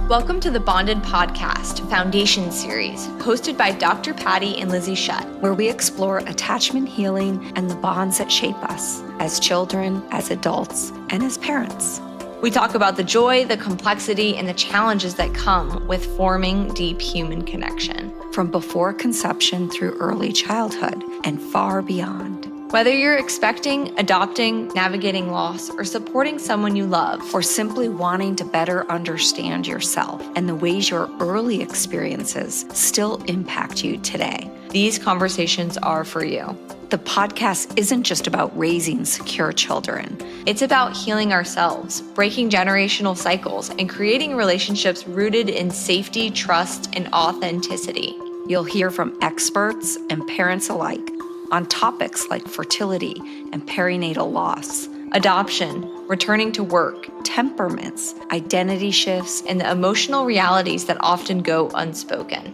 Welcome to the Bonded Podcast Foundation Series, hosted by Dr. Patty and Lizzie Shutt, where we explore attachment healing and the bonds that shape us as children, as adults, and as parents. We talk about the joy, the complexity, and the challenges that come with forming deep human connection. From before conception through early childhood and far beyond. Whether you're expecting, adopting, navigating loss, or supporting someone you love, or simply wanting to better understand yourself and the ways your early experiences still impact you today, these conversations are for you. The podcast isn't just about raising secure children. It's about healing ourselves, breaking generational cycles, and creating relationships rooted in safety, trust, and authenticity. You'll hear from experts and parents alike on topics like fertility and perinatal loss, adoption, returning to work, temperaments, identity shifts, and the emotional realities that often go unspoken.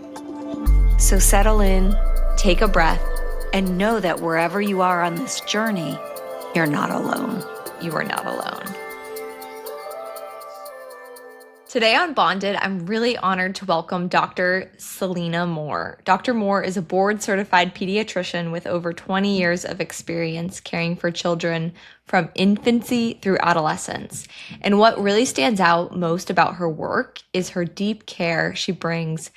So settle in, take a breath, and know that wherever you are on this journey, you're not alone. You are not alone. Today on Bonded, I'm really honored to welcome Dr. Celina Moore. Dr. Moore is a board-certified pediatrician with over 20 years of experience caring for children from infancy through adolescence. And what really stands out most about her work is her deep care she brings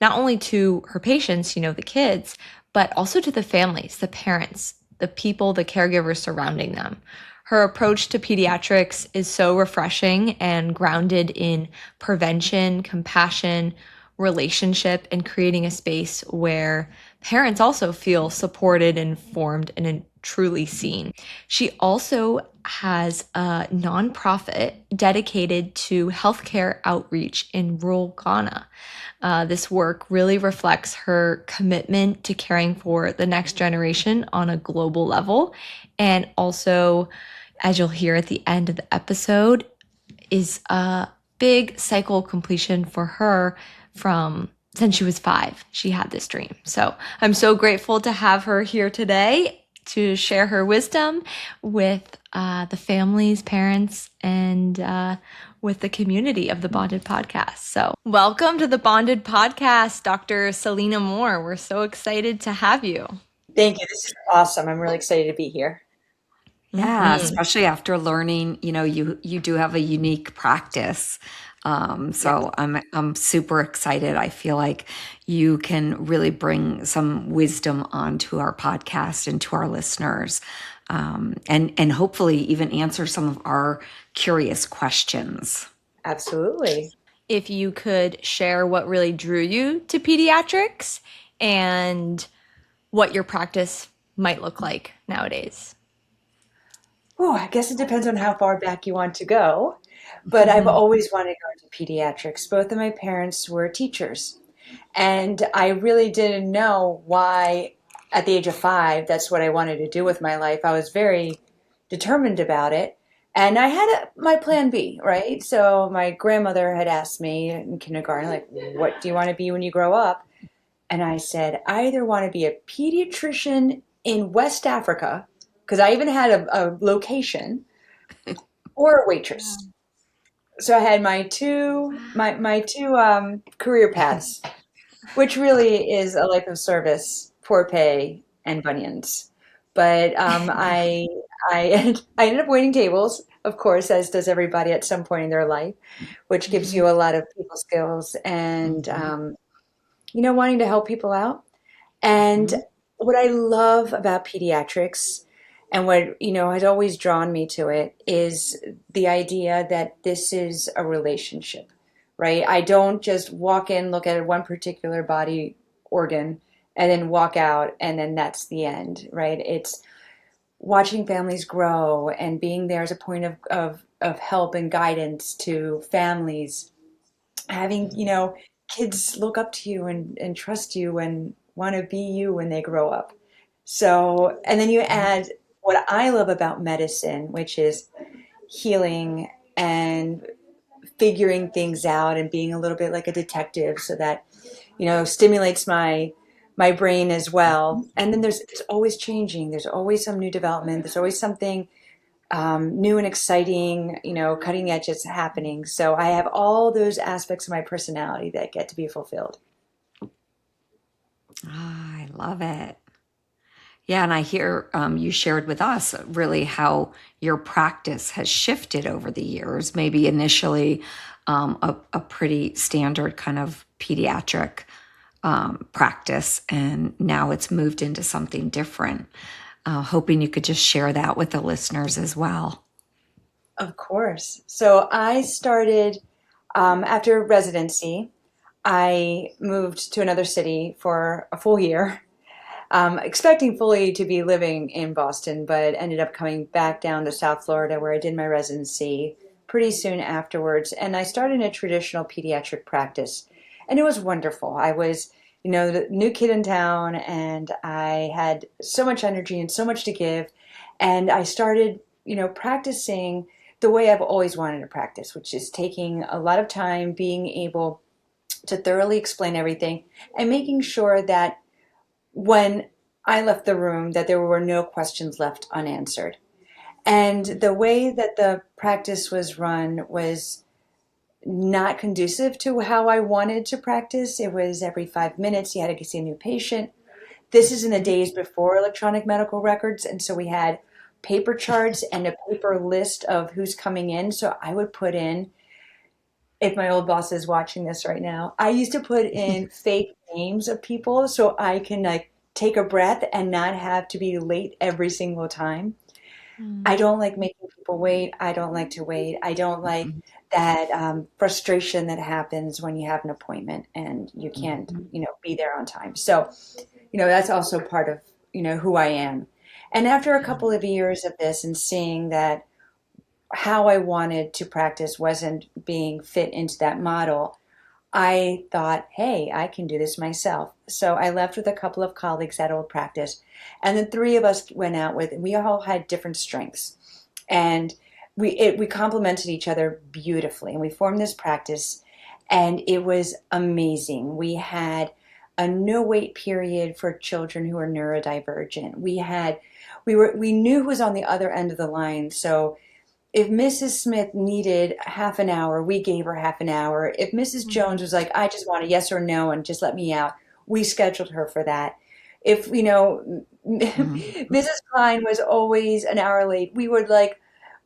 not only to her patients, the kids, but also to the families, the parents, the people, the caregivers surrounding them. Her approach to pediatrics is so refreshing and grounded in prevention, compassion, relationship, and creating a space where parents also feel supported, informed, and truly seen. She also has a nonprofit dedicated to healthcare outreach in rural Ghana. This work really reflects her commitment to caring for the next generation on a global level, and also, as you'll hear at the end of the episode, is a big cycle completion for her since she was 5. She had this dream. So I'm so grateful to have her here today to share her wisdom with the families, parents, and with the community of the Bonded Podcast. So welcome to the Bonded Podcast, Dr. Celina Moore. We're so excited to have you. Thank you. This is awesome. I'm really excited to be here. Yeah, especially after learning, you do have a unique practice. So I'm super excited. I feel like you can really bring some wisdom onto our podcast and to our listeners, and hopefully even answer some of our curious questions. Absolutely. If you could share what really drew you to pediatrics and what your practice might look like nowadays. Oh, I guess it depends on how far back you want to go. But I've always wanted to go into pediatrics. Both of my parents were teachers. And I really didn't know why, at the age of 5, that's what I wanted to do with my life. I was very determined about it. And I had my plan B, right? So my grandmother had asked me in kindergarten, like, what do you want to be when you grow up? And I said, I either want to be a pediatrician in West Africa, because I even had a location, or a waitress. So I had my two career paths, which really is a life of service, poor pay, and bunions. But I ended up waiting tables, of course, as does everybody at some point in their life, which gives you a lot of people skills and wanting to help people out. And what I love about pediatrics, and what, has always drawn me to it, is the idea that this is a relationship, right? I don't just walk in, look at one particular body organ, and then walk out, and then that's the end, right? It's watching families grow and being there as a point of help and guidance to families, having, kids look up to you and trust you and want to be you when they grow up. So, and then you add what I love about medicine, which is healing and figuring things out and being a little bit like a detective, so that, stimulates my brain as well. And then there's always changing. There's always some new development. There's always something new and exciting, cutting edge is happening. So I have all those aspects of my personality that get to be fulfilled. Ah, I love it. Yeah, and I hear you shared with us really how your practice has shifted over the years. Maybe initially a pretty standard kind of pediatric practice, and now it's moved into something different. Hoping you could just share that with the listeners as well. Of course. So I started after residency. I moved to another city for a full year, expecting fully to be living in Boston, but ended up coming back down to South Florida where I did my residency pretty soon afterwards. And I started a traditional pediatric practice. And it was wonderful. I was, the new kid in town, and I had so much energy and so much to give. And I started, practicing the way I've always wanted to practice, which is taking a lot of time, being able to thoroughly explain everything, and making sure that when I left the room that there were no questions left unanswered. And the way that the practice was run was not conducive to how I wanted to practice. It was every 5 minutes you had to see a new patient. This is in the days before electronic medical records, and so we had paper charts and a paper list of who's coming in. So I would put in, if my old boss is watching this right now, I used to put in fake names of people so I can take a breath and not have to be late every single time. I don't like making people wait. I don't like to wait. I don't like that frustration that happens when you have an appointment and you can't, be there on time. So, that's also part of, who I am. And after a couple of years of this and seeing that how I wanted to practice wasn't being fit into that model, I thought, hey, I can do this myself. So I left with a couple of colleagues at old practice, and the three of us went out with, and we all had different strengths, and we complemented each other beautifully, and we formed this practice, and it was amazing. We had a no wait period for children who are neurodivergent. We knew who was on the other end of the line, so if Mrs. Smith needed half an hour, we gave her half an hour. If Mrs. Jones was like, I just want a yes or no and just let me out, we scheduled her for that. If, Mrs. Klein was always an hour late, we would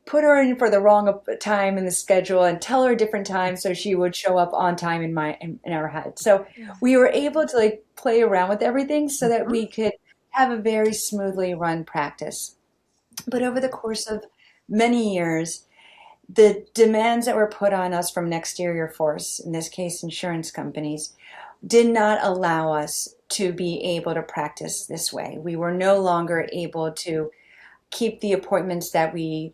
put her in for the wrong time in the schedule and tell her a different time so she would show up on time in our head. So we were able to play around with everything so that we could have a very smoothly run practice. But over the course of many years, the demands that were put on us from an exterior force, in this case insurance companies, did not allow us to be able to practice this way. We were no longer able to keep the appointments that we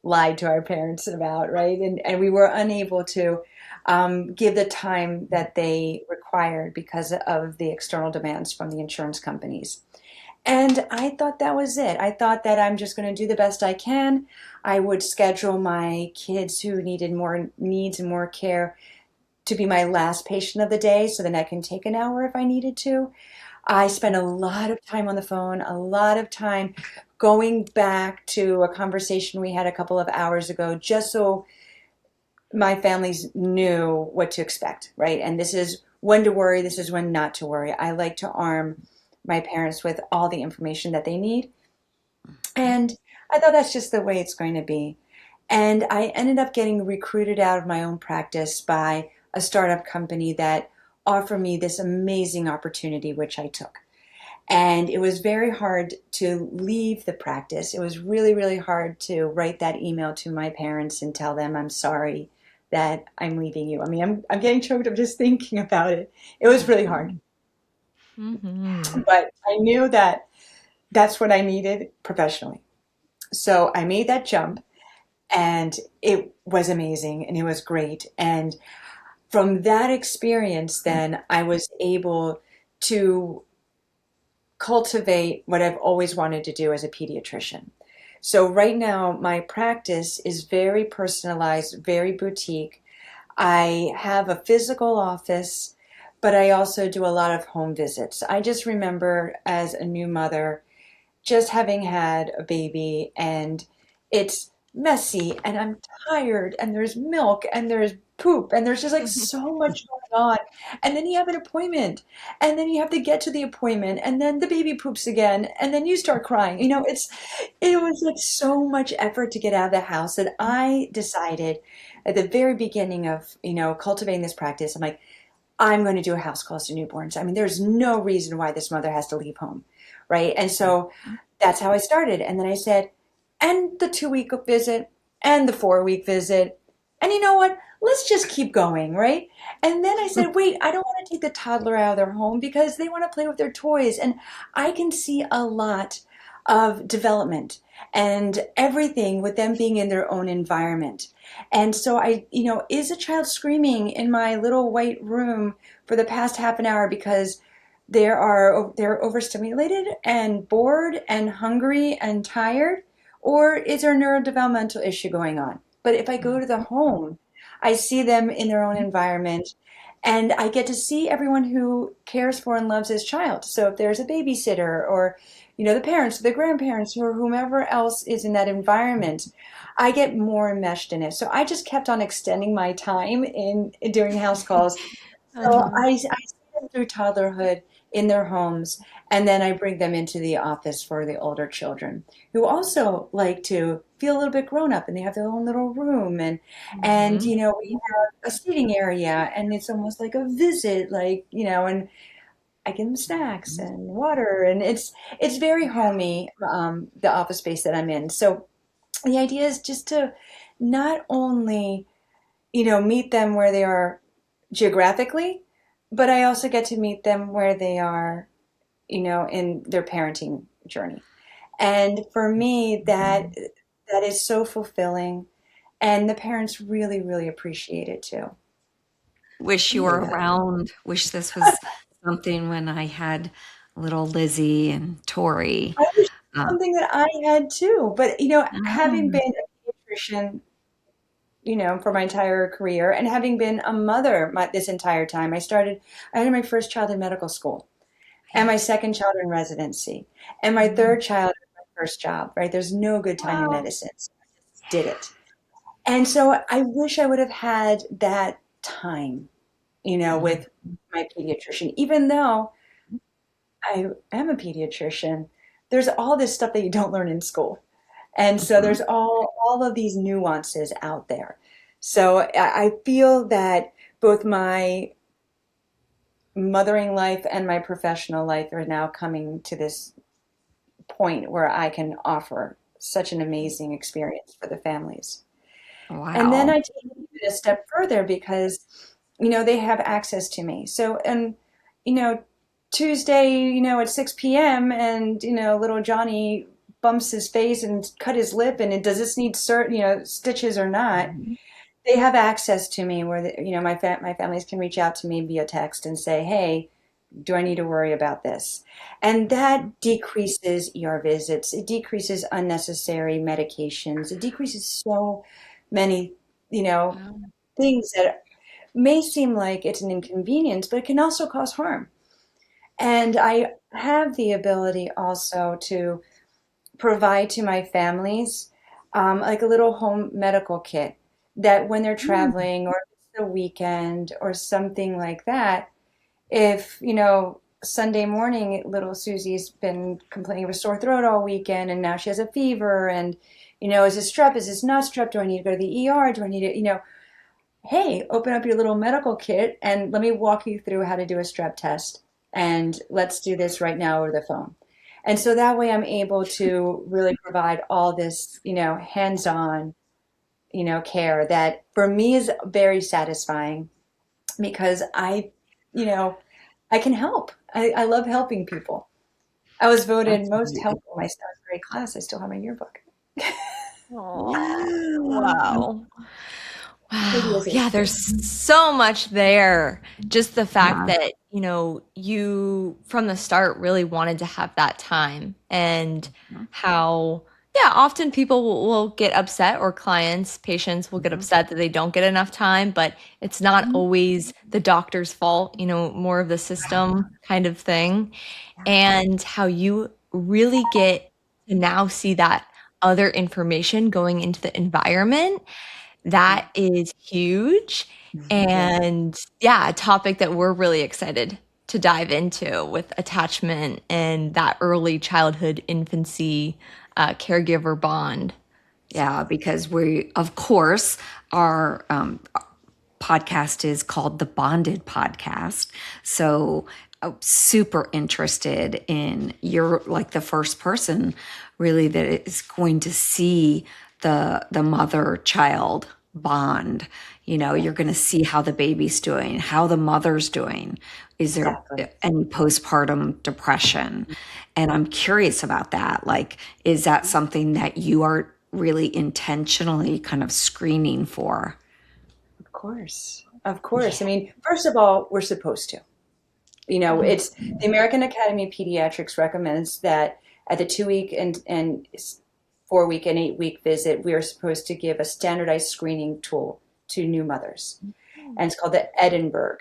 lied to our parents about, right? And we were unable to give the time that they required because of the external demands from the insurance companies. And I thought that was it. I thought that I'm just going to do the best I can. I would schedule my kids who needed more needs and more care to be my last patient of the day so then I can take an hour if I needed to. I spent a lot of time on the phone, a lot of time going back to a conversation we had a couple of hours ago, just so my families knew what to expect, right? And this is when to worry, this is when not to worry. I like to arm my parents with all the information that they need. And I thought that's just the way it's going to be. And I ended up getting recruited out of my own practice by a startup company that offered me this amazing opportunity, which I took. And it was very hard to leave the practice. It was really, really hard to write that email to my parents and tell them I'm sorry that I'm leaving you. I mean, I'm getting choked up just thinking about it. It was really hard. But I knew that that's what I needed professionally. So I made that jump, and it was amazing and it was great. And from that experience, then I was able to cultivate what I've always wanted to do as a pediatrician. So right now, my practice is very personalized, very boutique. I have a physical office, but I also do a lot of home visits. I just remember as a new mother, just having had a baby, and it's messy and I'm tired and there's milk and there's poop and there's just like so much going on. And then you have an appointment and then you have to get to the appointment and then the baby poops again and then you start crying. It was like so much effort to get out of the house that I decided at the very beginning of, cultivating this practice. I'm like, I'm going to do a house calls to newborns. I mean, there's no reason why this mother has to leave home, right? And so that's how I started. And then I said, and the 2 week visit and the 4 week visit. And you know what? Let's just keep going, right? And then I said, wait, I don't want to take the toddler out of their home because they want to play with their toys. And I can see a lot of development and everything with them being in their own environment. And so is a child screaming in my little white room for the past half an hour because they're overstimulated and bored and hungry and tired? Or is there a neurodevelopmental issue going on? But if I go to the home, I see them in their own environment and I get to see everyone who cares for and loves his child. So if there's a babysitter or, the parents, the grandparents, or whomever else is in that environment, I get more enmeshed in it. So I just kept on extending my time in doing house calls. So Uh-huh. I see them through toddlerhood in their homes, and then I bring them into the office for the older children who also like to feel a little bit grown up, and they have their own little room, and Mhm. we have a seating area, and it's almost like a visit, like and I give them snacks and water, and it's very homey, the office space that I'm in. So the idea is just to not only meet them where they are geographically, but I also get to meet them where they are, in their parenting journey. And for me, that is so fulfilling, and the parents really, really appreciate it too. Wish you were Yeah. around. Wish this was something when I had little Lizzie and Tori. I wish Uh, something that I had too, but having ah, been a pediatrician, for my entire career and having been a mother this entire time, I had my first child in medical school and my second child in residency and my mm, third child in my first job, right? There's no good time in wow. medicine. So I just did it. And so I wish I would have had that time, Mhm. with my pediatrician, even though I am a pediatrician, there's all this stuff that you don't learn in school. And so Mhm. there's all of these nuances out there. So I feel that both my mothering life and my professional life are now coming to this point where I can offer such an amazing experience for the families. And then Wow. I take it a step further because, they have access to me. So, and, you know, Tuesday, at 6 p.m. and, little Johnny bumps his face and cut his lip and does this need stitches or not? Mhm. They have access to me where, my families can reach out to me via text and say, hey, do I need to worry about this? And that decreases ER visits. It decreases unnecessary medications. It decreases so many, you know, Wow. things that may seem like it's an inconvenience, but it can also cause harm. And I have the ability also to provide to my families like a little home medical kit that when they're Mm, traveling or it's the weekend or something like that, if, Sunday morning, little Susie's been complaining of a sore throat all weekend and now she has a fever and, is this strep? Is this not strep? Do I need to go to the ER? Do I need to, hey, open up your little medical kit and let me walk you through how to do a strep test. And let's do this right now over the phone. And so that way I'm able to really provide all this, hands-on, care that for me is very satisfying because you know, I can help. I love helping people. I was voted that's most amazing. helpful in my seventh grade class. I still have my yearbook. Aw, Wow. wow. Pretty Wow. is it? Yeah, there's so much there. Just the fact Yeah. that, you from the start really wanted to have that time and how, yeah, often people will get upset or clients, patients will get Mhm. upset that they don't get enough time, but it's not Mhm. always the doctor's fault, more of the system kind of thing. Yeah. And how you really get to now see that other information going into the environment, that is huge. Yeah. And yeah, a topic that we're really excited to dive into with attachment and that early childhood infancy caregiver bond. Yeah, because we, of course, our podcast is called the Bonded Podcast. So, super interested in, you're like the first person really that is going to see the mother child bond. You know, you're going to see how the baby's doing, how the mother's doing. Is there Exactly. any postpartum depression? And I'm curious about that. Like, is that something that you are really intentionally kind of screening for? Of course. Of course. I mean, first of all, we're supposed to. It's the American Academy of Pediatrics recommends that at the 2 week and 4 week and 8 week visit, we are supposed to give a standardized screening tool to new mothers. And it's called the Edinburgh.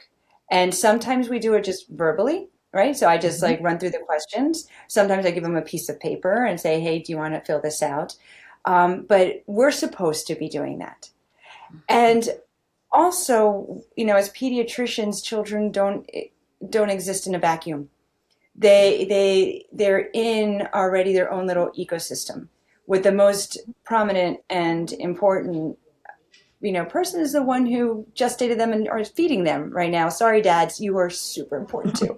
And sometimes we do it just verbally, right? So I just like run through the questions. Sometimes I give them a piece of paper and say, hey, do you want to fill this out? But we're supposed to be doing that. And also, as pediatricians, children don't exist in a vacuum. They're in already their own little ecosystem with the most prominent and important person is the one who gestated them and are feeding them right now. Sorry, dads, you are super important too.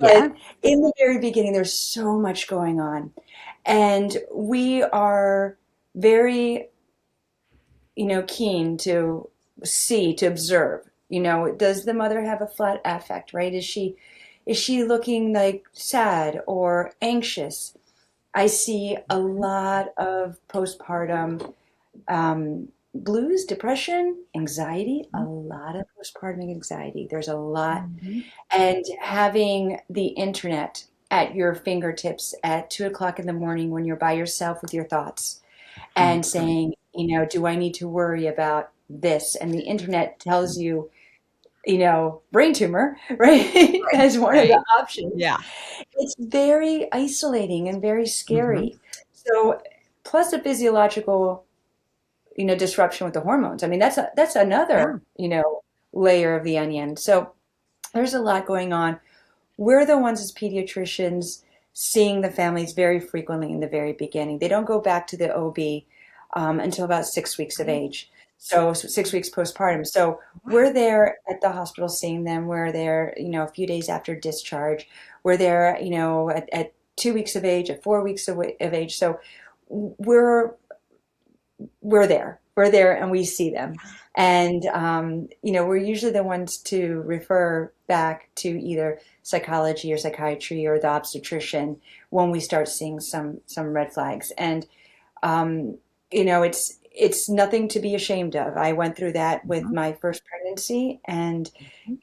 Yeah. But in the very beginning, there's so much going on, and we are very keen to see, to observe. Does the mother have a flat affect, right? Is she looking like sad or anxious? I see a lot of postpartum blues, depression, anxiety, a lot of postpartum anxiety. There's a lot. And having the internet at your fingertips at 2 o'clock in the morning when you're by yourself with your thoughts and saying, do I need to worry about this? And the internet tells you, brain tumor, right? As one of the Right. options. Yeah. It's very isolating and very scary. So, plus the physiological, disruption with the hormones. I mean, that's Yeah. another, layer of the onion. So there's a lot going on. We're the ones as pediatricians seeing the families very frequently in the very beginning. They don't go back to the OB until about 6 weeks of age. So 6 weeks postpartum. So we're there at the hospital seeing them. We're there, a few days after discharge. We're there, at 2 weeks of age, at 4 weeks of age. So we're there. We're there and we see them. And, we're usually the ones to refer back to either psychology or psychiatry or the obstetrician when we start seeing some red flags. And, it's nothing to be ashamed of. I went through that with my first pregnancy, and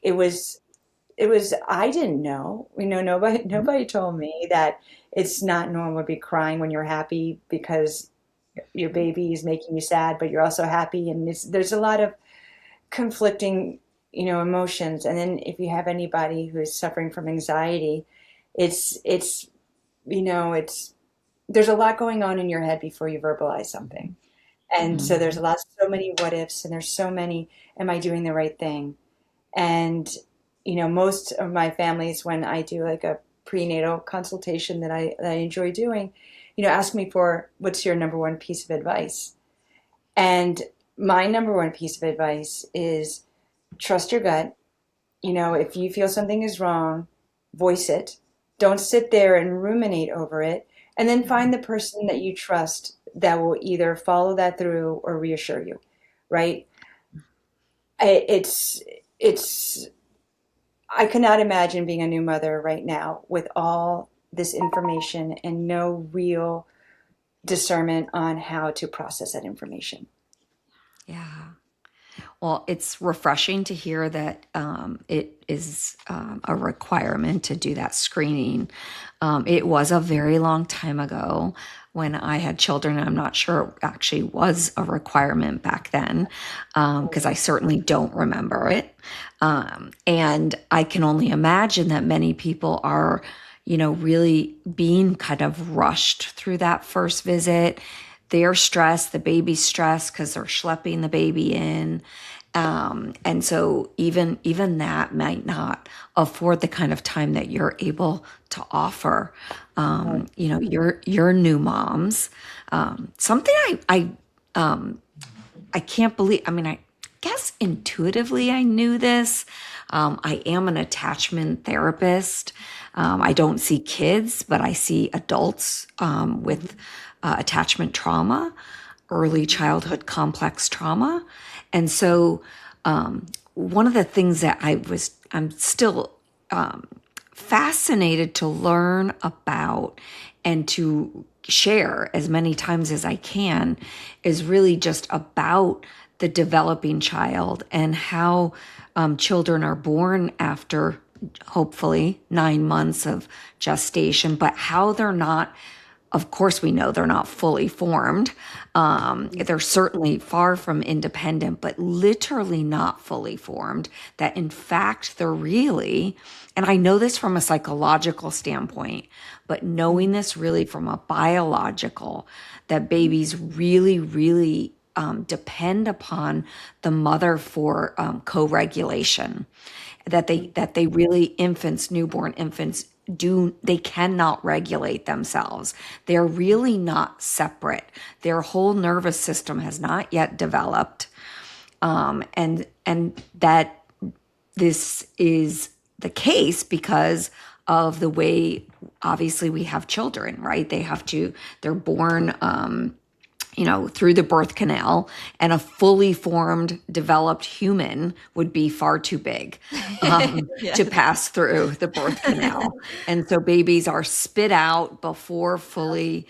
it was, I didn't know, nobody told me that it's not normal to be crying when you're happy because your baby is making you sad, but you're also happy. And there's a lot of conflicting, emotions. And then if you have anybody who's suffering from anxiety, it's, there's a lot going on in your head before you verbalize something. And so there's so many what ifs, and there's so many, am I doing the right thing? And, most of my families, when I do like a prenatal consultation that I enjoy doing, ask me for what's your number one piece of advice. And my number one piece of advice is trust your gut. If you feel something is wrong, voice it. Don't sit there and ruminate over it. And then find the person that you trust that will either follow that through or reassure you, right? It's I cannot imagine being a new mother right now with all this information and no real discernment on how to process that information. Yeah. Well, it's refreshing to hear that it is a requirement to do that screening. It was a very long time ago when I had children. I'm not sure it actually was a requirement back then because I certainly don't remember it. And I can only imagine that many people are, really being kind of rushed through that first visit. their stress, the baby's stress, because they're schlepping the baby in. And so even that might not afford the kind of time that you're able to offer, your new moms. Something I can't believe. I mean, I guess intuitively I knew this. I am an attachment therapist. I don't see kids, but I see adults with attachment trauma, early childhood complex trauma. And so one of the things that I'm still fascinated to learn about and to share as many times as I can is really just about the developing child and how children are born after hopefully 9 months of gestation, but how they're not, of course, we know they're not fully formed. They're certainly far from independent, but literally not fully formed. That in fact, they're really, and I know this from a psychological standpoint, but knowing this really from a biological, that babies really, really depend upon the mother for co-regulation. That they really, newborn infants they cannot regulate themselves. They're really not separate. Their whole nervous system has not yet developed. And that this is the case because of the way, obviously, we have children, right? They're born through the birth canal, and a fully formed, developed human would be far too big to pass through the birth canal. And so babies are spit out before fully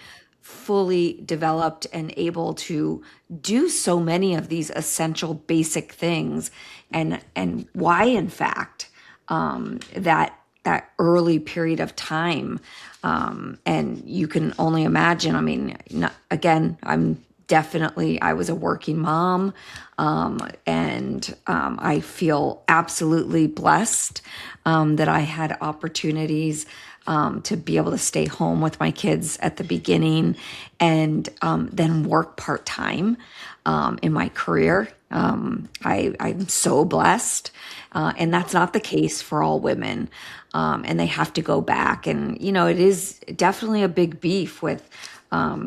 developed and able to do so many of these essential basic things. And why, in fact, that early period of time. And you can only imagine, I mean, again, I was a working mom, and I feel absolutely blessed that I had opportunities to be able to stay home with my kids at the beginning and then work part-time in my career. I'm so blessed. And that's not the case for all women. And they have to go back. And, it is definitely a big beef with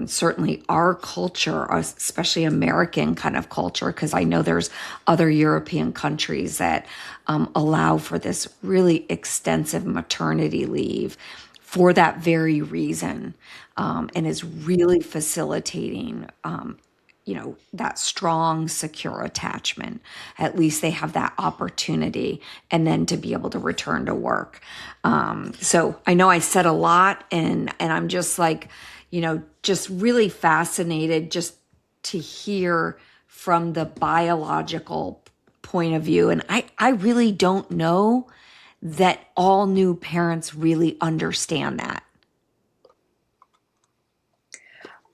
certainly our culture, especially American kind of culture, because I know there's other European countries that allow for this really extensive maternity leave for that very reason, and is really facilitating that strong, secure attachment. At least they have that opportunity, and then to be able to return to work. So I know I said a lot, and I'm just like, just really fascinated just to hear from the biological point of view. And I really don't know that all new parents really understand that.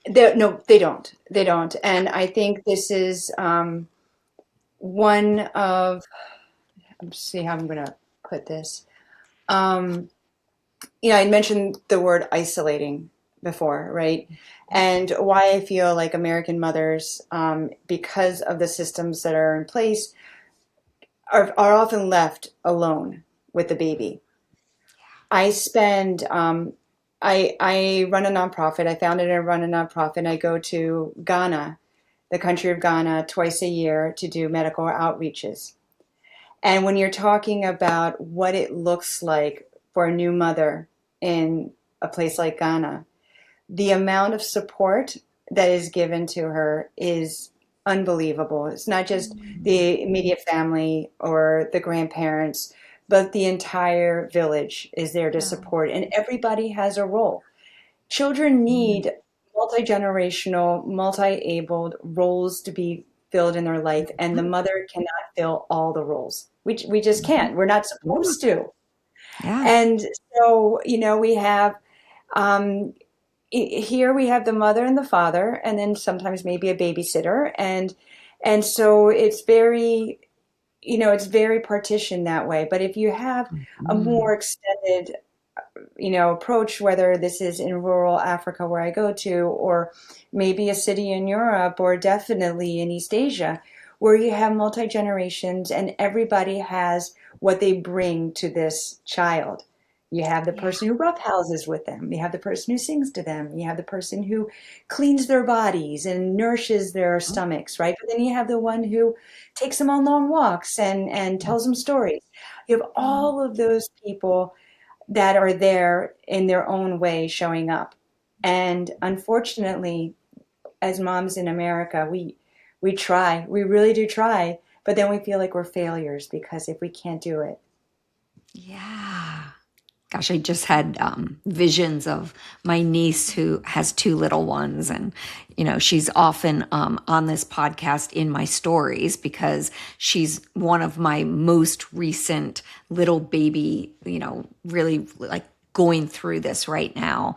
No, they don't. They don't. And I think this is one of, let's see how I'm going to put this. I mentioned the word isolating before, right? And why I feel like American mothers, because of the systems that are in place, are often left alone with the baby. I spend, I run a nonprofit. I founded and run a nonprofit. I go to Ghana, the country of Ghana, twice a year to do medical outreaches. And when you're talking about what it looks like for a new mother in a place like Ghana, the amount of support that is given to her is unbelievable. It's not just the immediate family or the grandparents, but the entire village is there to support, and everybody has a role. Children need multi-generational, multi-abled roles to be filled in their life, and the mother cannot fill all the roles. We just can't. We're not supposed to. Yeah. And so, we have here we have the mother and the father, and then sometimes maybe a babysitter, and so it's very partitioned that way. But if you have a more extended approach, whether this is in rural Africa where I go to, or maybe a city in Europe, or definitely in East Asia, where you have multi generations and everybody has what they bring to this child. You have the Yeah. person who roughhouses with them. You have the person who sings to them. You have the person who cleans their bodies and nourishes their stomachs, right? But then you have the one who takes them on long walks and tells them stories. You have Mhm. all of those people that are there in their own way showing up. And unfortunately, as moms in America, we try, we really do try, but then we feel like we're failures because if we can't do it. Yeah. Gosh, I just had visions of my niece who has two little ones. And, she's often on this podcast in my stories because she's one of my most recent little baby, really like going through this right now.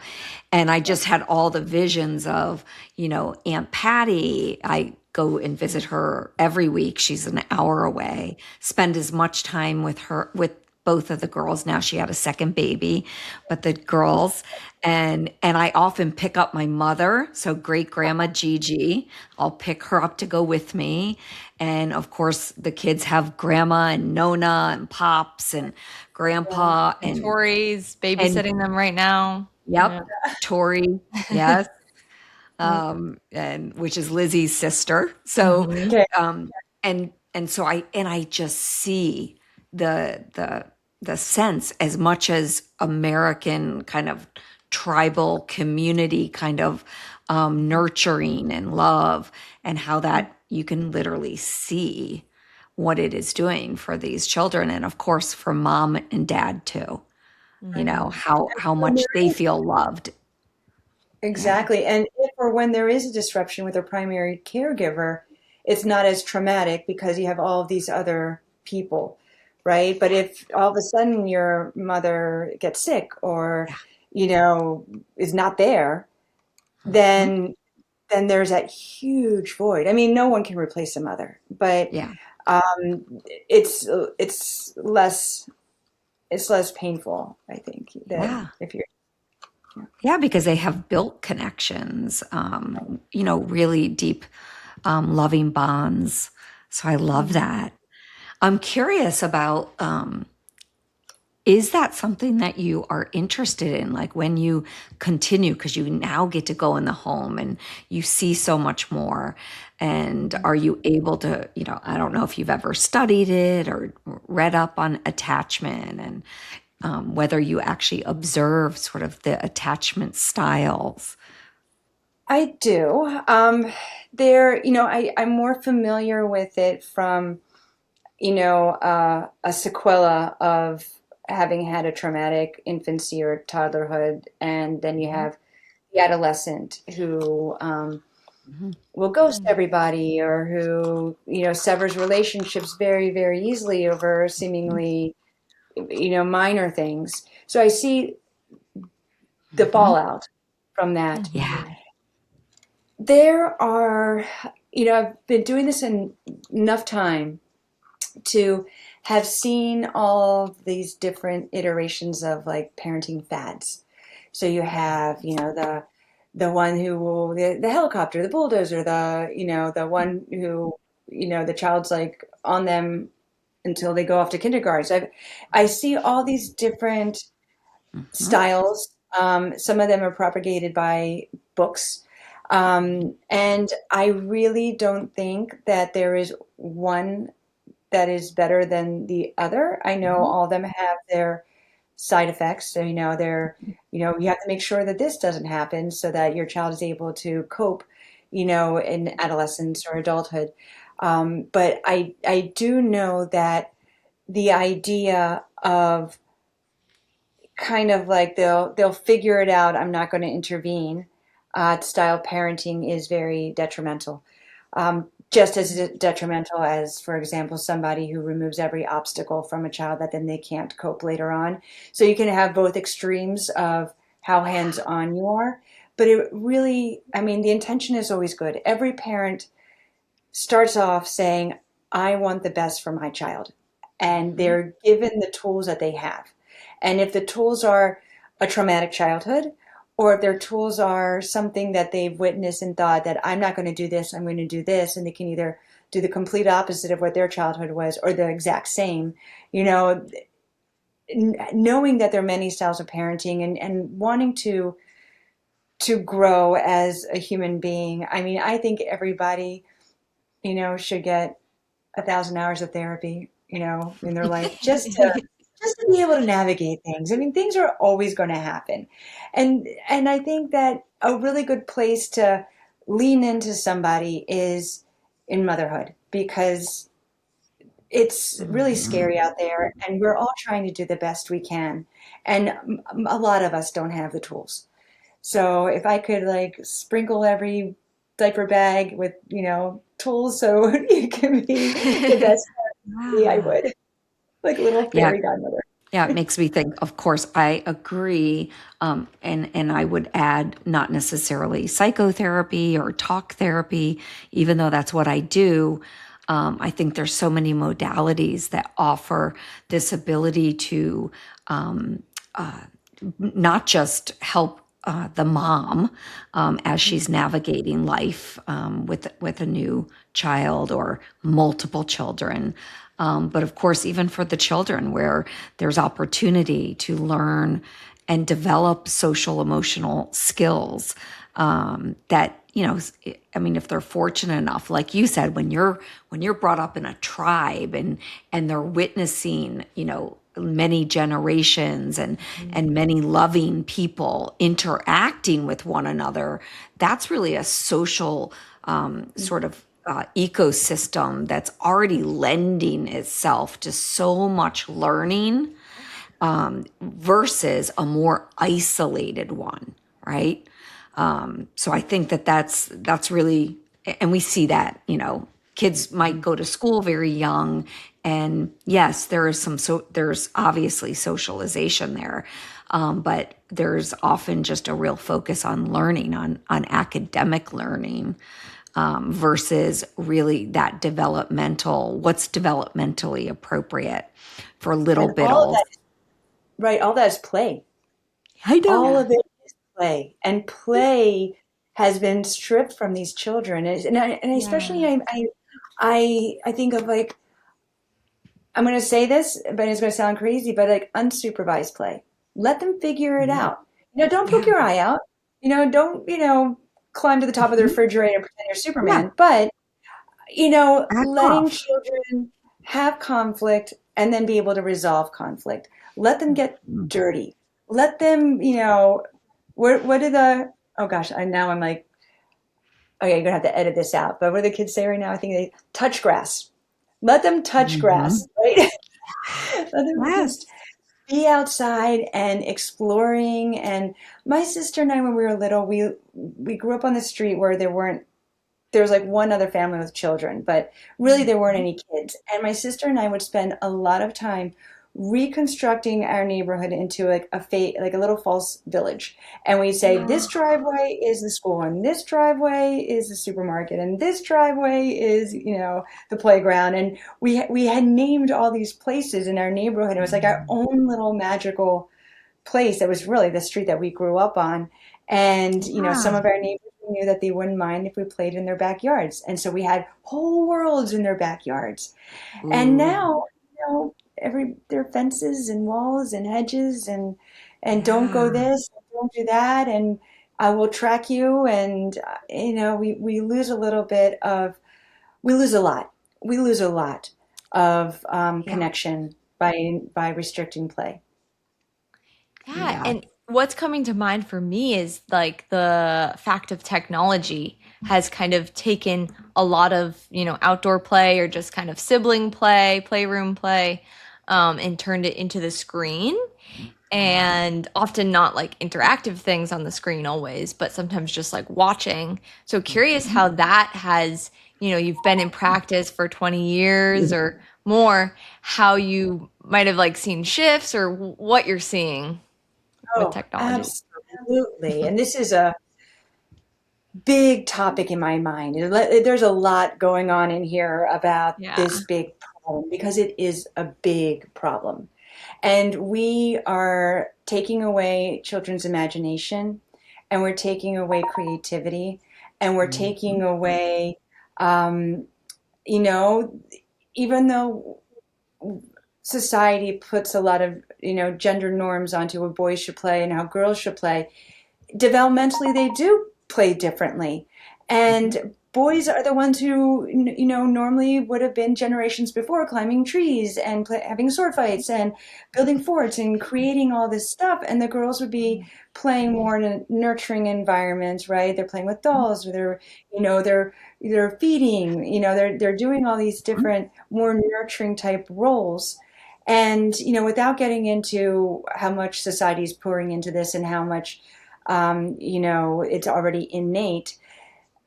And I just had all the visions of, Aunt Patty. I go and visit her every week. She's an hour away, spend as much time with her, with both of the girls. Now she had a second baby, but the girls, and I often pick up my mother, so great grandma Gigi. I'll pick her up to go with me. And of course the kids have grandma and Nona and pops and Yeah. grandpa And Tori's and babysitting them right now. yep, Yeah. Tori, yes. Mm. And which is Lizzie's sister. So, Hmm. Okay. and so I just see the sense as much as American kind of tribal community kind of nurturing and love, and how that you can literally see what it is doing for these children, and of course for mom and dad too. Right. Hmm. How When much there they is, feel loved. Yeah. exactly. And if or when there is a disruption with a primary caregiver, it's not as traumatic because you have all of these other people, right? But if all of a sudden your mother gets sick or, Yeah. is not there, Mhm. then there's that huge void. I mean, no one can replace a mother, but Yeah. it's it's less it's less painful, I think, than Yeah. if you're. Yeah. Yeah, because they have built connections, really deep, loving bonds. So I love Hmm. that. I'm curious about, is that something that you are interested in? Like when you continue, because you now get to go in the home and you see so much more. And are you able to, I don't know if you've ever studied it or read up on attachment, and whether you actually observe sort of the attachment styles. I do. I'm more familiar with it from, a sequela of having had a traumatic infancy or toddlerhood, and then you Mhm. have the adolescent who Mhm. will ghost everybody or who, severs relationships very, very easily over seemingly, minor things. So I see the Mhm. fallout from that. Yeah. Hmm. There are, I've been doing this enough time to have seen all these different iterations of like parenting fads. So you have, the one who will the helicopter, the bulldozer, the one who, the child's like on them until they go off to kindergarten. So I see all these different Mhm. styles. Some of them are propagated by books. And I really don't think that there is one that is better than the other. I know Mhm. all of them have their side effects. So, you have to make sure that this doesn't happen so that your child is able to cope, in adolescence or adulthood. But I do know that the idea of kind of like they'll figure it out. I'm not going to intervene. Style parenting is very detrimental. Just as detrimental as, for example, somebody who removes every obstacle from a child that then they can't cope later on. So you can have both extremes of how hands-on you are. But it really, I mean, the intention is always good. Every parent starts off saying, I want the best for my child. And Mhm. they're given the tools that they have. And if the tools are a traumatic childhood, or if their tools are something that they've witnessed and thought that I'm not going to do this, I'm going to do this, and they can either do the complete opposite of what their childhood was or the exact same. You know, knowing that there are many styles of parenting and wanting to grow as a human being. I mean, I think everybody, should get 1,000 hours of therapy, in their life just to be able to navigate things. I mean, things are always going to happen. And I think that a really good place to lean into somebody is in motherhood because it's really Mhm. scary out there and we're all trying to do the best we can. And a lot of us don't have the tools. So if I could like sprinkle every diaper bag with, tools so it can be the best therapy, I Yeah. would. Like a little Yeah. fairy godmother. Yeah, it makes me think, of course, I agree. And I would add not necessarily psychotherapy or talk therapy, even though that's what I do. I think there's so many modalities that offer this ability to not just help the mom as she's navigating life with a new child or multiple children, but of course, even for the children, where there's opportunity to learn and develop social emotional skills that I mean, if they're fortunate enough, like you said, when you're brought up in a tribe and they're witnessing, many generations and many loving people interacting with one another, that's really a social sort of ecosystem that's already lending itself to so much learning versus a more isolated one, right? So I think that that's really, and we see that, kids might go to school very young, and yes, there is there's obviously socialization there, but there's often just a real focus on learning, on academic learning, versus really that what's developmentally appropriate for little And all of biddles. that, right, all that is play. I know. All Yeah. of it is play. And play has been stripped from these children. And especially Yeah. I think of like, I'm going to say this, but it's going to sound crazy, but like unsupervised play. Let them figure it Yeah. out. Don't poke Yeah. your eye out. Don't, climb to the top of the Mhm. refrigerator and pretend you're Yeah. Superman. But Back letting off. children have conflict and then be able to resolve conflict. Let them get Mm. dirty. Let them, what did oh gosh, now I'm like, okay, you're gonna have to edit this out. But what do the kids say right now? I think they touch grass. Let them touch Mhm. grass, right? Let them just Yes. be outside and exploring. And my sister and I, when we were little, we grew up on the street where there was like one other family with children, but really there weren't any kids. And my sister and I would spend a lot of time reconstructing our neighborhood into like like a little false village. And we'd say this Oh, driveway is the school, and this driveway is the supermarket, and this driveway is, the playground. And we had named all these places in our neighborhood. It was like our own little magical place that was really the street that we grew up on. And, some yeah. of our neighbors knew that they wouldn't mind if we played in their backyards. And so we had whole worlds in their backyards. And Ooh, now, there are fences and walls and hedges and don't go yeah. this, don't do that, and I will track you. And we lose a little bit of we lose a lot. We lose a lot of Yeah. connection by restricting play. Yeah, Yeah. and what's coming to mind for me is like the fact of technology has kind of taken a lot of, outdoor play or just kind of sibling play, playroom play, and turned it into the screen. And often not like interactive things on the screen always, but sometimes just like watching. So curious how that has, you've been in practice for 20 years or more, how you might have like seen shifts or what you're seeing with Oh, technology. absolutely. And this is a big topic in my mind. There's a lot going on in here about this Yeah. big problem because it is a big problem. And we are taking away children's imagination, and we're taking away creativity, and we're taking Mhm. away, um, you know, even though society puts a lot of, gender norms onto what boys should play and how girls should play, developmentally they do play differently. Mhm. And boys are the ones who, normally would have been generations before climbing trees and having sword fights and building forts and creating all this stuff. And the girls would be playing more in a nurturing environment, right? They're playing with dolls, or they're feeding, they're doing all these different, more nurturing type roles. And, without getting into how much society is pouring into this and how much, it's already innate,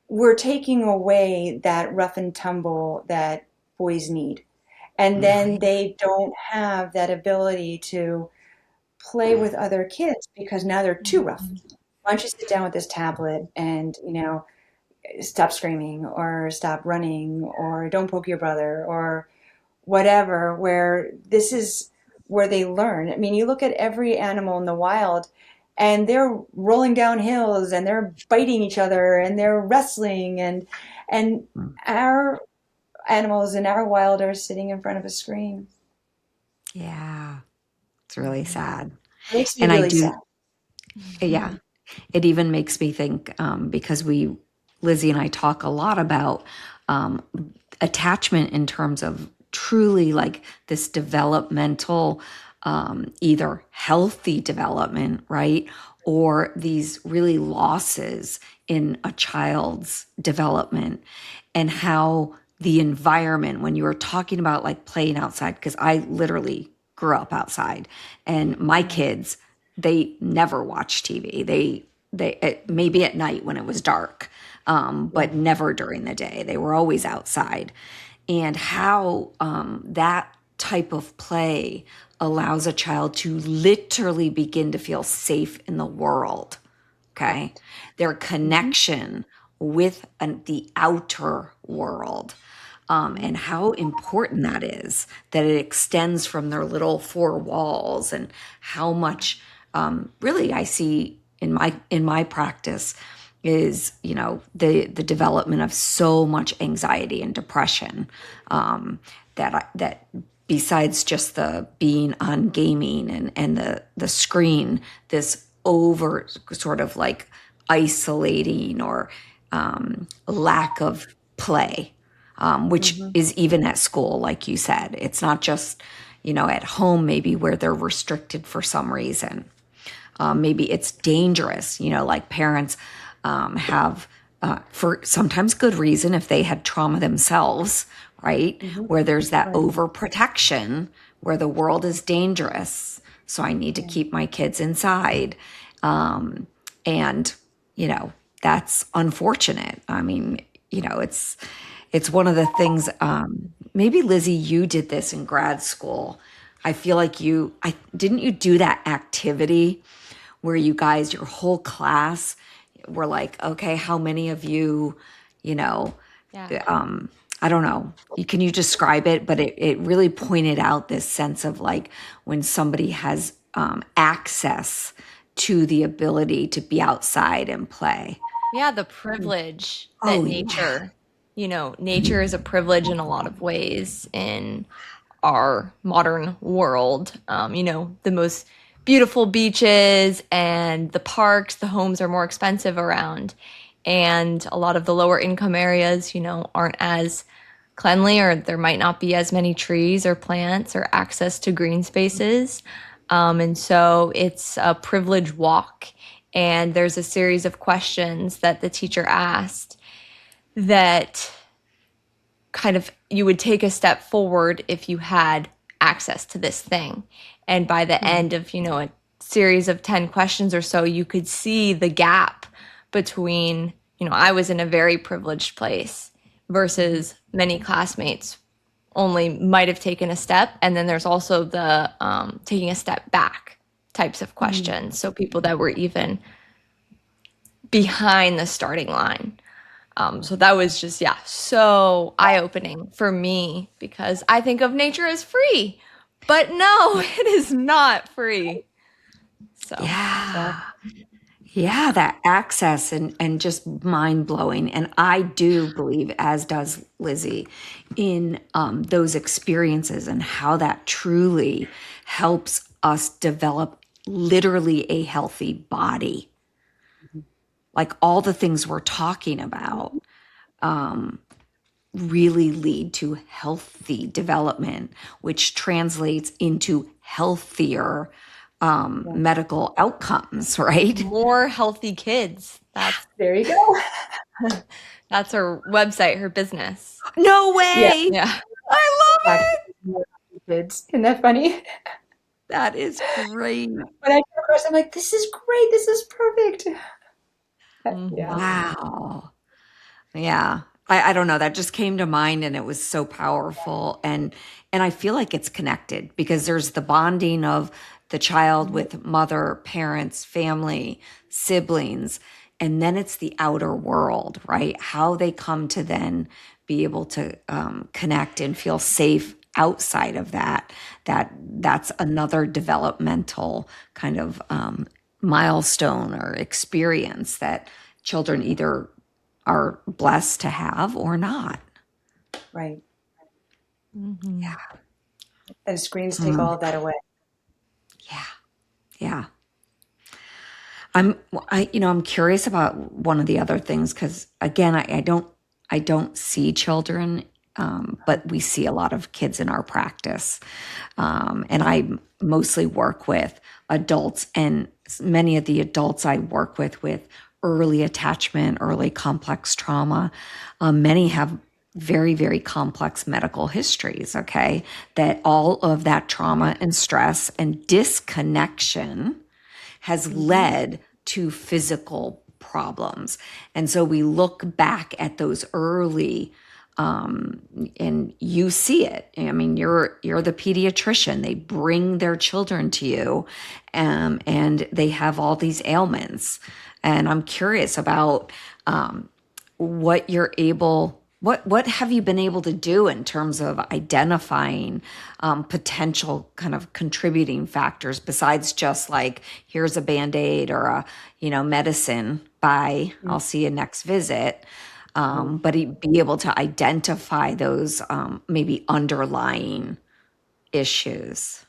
we're taking away that rough and tumble that boys need. And then Right. they don't have that ability to play with other kids because now they're too rough. Why don't you sit down with this tablet and, stop screaming or stop running or don't poke your brother or whatever, where this is where they learn. I mean, you look at every animal in the wild and they're rolling down hills and they're biting each other and they're wrestling, and our animals in our wild are sitting in front of a screen. Yeah, it's really sad. It makes me And I really do, sad. yeah, it even makes me think because Lizzie and I talk a lot about um, attachment in terms of truly like this developmental, either healthy development, right? Or these really losses in a child's development, and how the environment, when you were talking about like playing outside, because I literally grew up outside, and my kids, they never watch TV. Maybe at night when it was dark, but never during the day. They were always outside. And how that type of play allows a child to literally begin to feel safe in the world. Okay. Correct. Their Hmm. connection with the outer world, and how important that is, that it extends from their little four walls, and how much really I see in my practice is, the development of so much anxiety and depression, that besides just the being on gaming and the screen, this over sort of like isolating or lack of play, which Hmm. is even at school, like you said. It's not just, at home, maybe where they're restricted for some reason. Maybe it's dangerous, like parents have, for sometimes good reason, if they had trauma themselves, right? Hmm. Where there's that Right. overprotection, where the world is dangerous. So I need to Yeah. keep my kids inside. Um, and, you know, that's unfortunate. I mean, it's one of the things, maybe Lizzie, you did this in grad school. I feel like I didn't you do that activity where you guys, your whole class, were like, okay, how many of you, you know, Yeah. um, I don't know. Can you describe it? But it really pointed out this sense of like when somebody has access to the ability to be outside and play. Yeah, the privilege that Oh, yeah. nature is a privilege in a lot of ways in our modern world. The most beautiful beaches and the parks, the homes are more expensive around. And a lot of the lower income areas, aren't as cleanly, or there might not be as many trees or plants or access to green spaces. And so it's a privilege walk. And there's a series of questions that the teacher asked that kind of you would take a step forward if you had access to this thing. And by the end of, a series of 10 questions or so, you could see the gap between, I was in a very privileged place versus many classmates only might have taken a step. And then there's also the taking a step back types of questions. So people that were even behind the starting line. So that was just, yeah, so eye opening for me because I think of nature as free. But no, it is not free. So, Yeah. Yeah, that access and just mind blowing. And I do believe, as does Lizzie, in those experiences and how that truly helps us develop literally a healthy body. Like all the things we're talking about really lead to healthy development, which translates into healthier Yeah. medical outcomes, right? more healthy kids. There you go. That's her website, her business. No Yeah. way. Yeah. I love Practice it. more kids. Isn't that funny? That is great. When I come across, I'm like, this is great. This is perfect. Yeah. Hmm. Wow. Yeah. I don't know. That just came to mind and it was so powerful. And I feel like it's connected because there's the bonding of the child Mhm. with mother, parents, family, siblings, and then it's the outer world, right? How they come to then be able to connect and feel safe outside of that. That's another developmental kind of milestone or experience that children either are blessed to have or not. Right. Hmm. And screens take Mm, all of that away. yeah, yeah. I'm curious about one of the other things because again, I don't see children, but we see a lot of kids in our practice, and I mostly work with adults, and many of the adults I work with early attachment, early complex trauma, many have very, very complex medical histories. Okay, that all of that trauma and stress and disconnection has Hmm. led to physical problems. And so we look back at those early and you see it. I mean, you're the pediatrician. They bring their children to you, and they have all these ailments. And I'm curious about what you're able what have you been able to do in terms of identifying potential kind of contributing factors besides just like here's a band-aid or a medicine, bye, I'll see you next visit, but be able to identify those maybe underlying issues.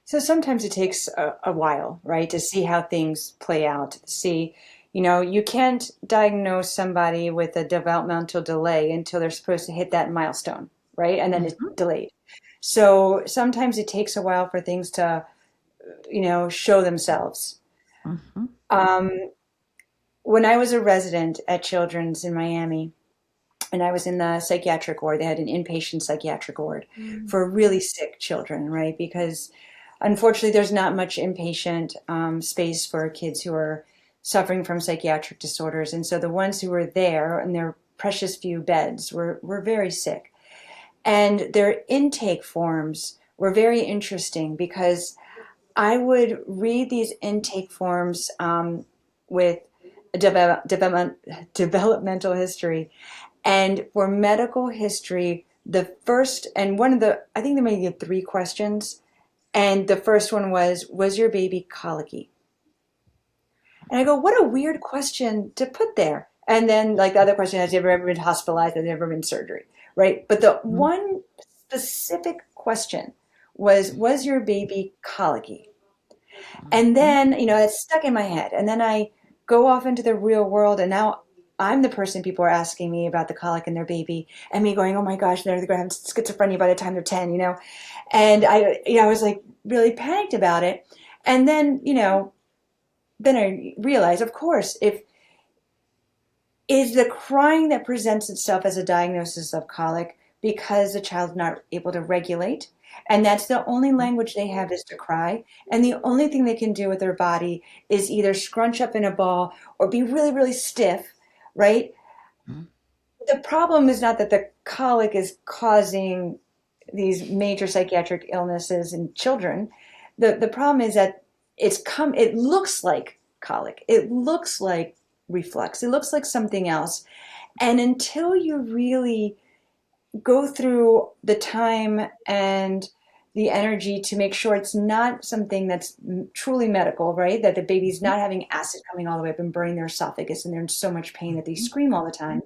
So sometimes it takes a while, right, to see how things play out. To see, you can't diagnose somebody with a developmental delay until they're supposed to hit that milestone, right? And then it's Mhm, delayed. So sometimes it takes a while for things to, show themselves. mhm, Um, when I was a resident at Children's in Miami, and I was in the psychiatric ward, they had an inpatient psychiatric ward for really sick children, right? Because unfortunately, there's not much inpatient space for kids who are suffering from psychiatric disorders. And so the ones who were there and their precious few beds were very sick. And their intake forms were very interesting because I would read these intake forms with developmental history. And for medical history, the first and one of the, I think they made it three questions. And the first one was your baby colicky? And I go, what a weird question to put there. And then, like the other question, has you ever been hospitalized? Has you ever been surgery? Right. But the mhm, one specific question was your baby colicky? And mhm. then, it's stuck in my head. And then I go off into the real world. And now I'm the person people are asking me about the colic in their baby and me going, oh my gosh, they're going to have schizophrenia by the time they're 10. And I was like really panicked about it. And then I realized, of course, if is the crying that presents itself as a diagnosis of colic because the child's not able to regulate, and that's the only language they have is to cry, and the only thing they can do with their body is either scrunch up in a ball or be really, really stiff, right? The problem is not that the colic is causing these major psychiatric illnesses in children. The problem is that it looks like colic. It looks like reflux. It looks like something else. And until you really go through the time and the energy to make sure it's not something that's truly medical, right? That the baby's not having acid coming all the way up and burning their esophagus and they're in so much pain that they scream all the time,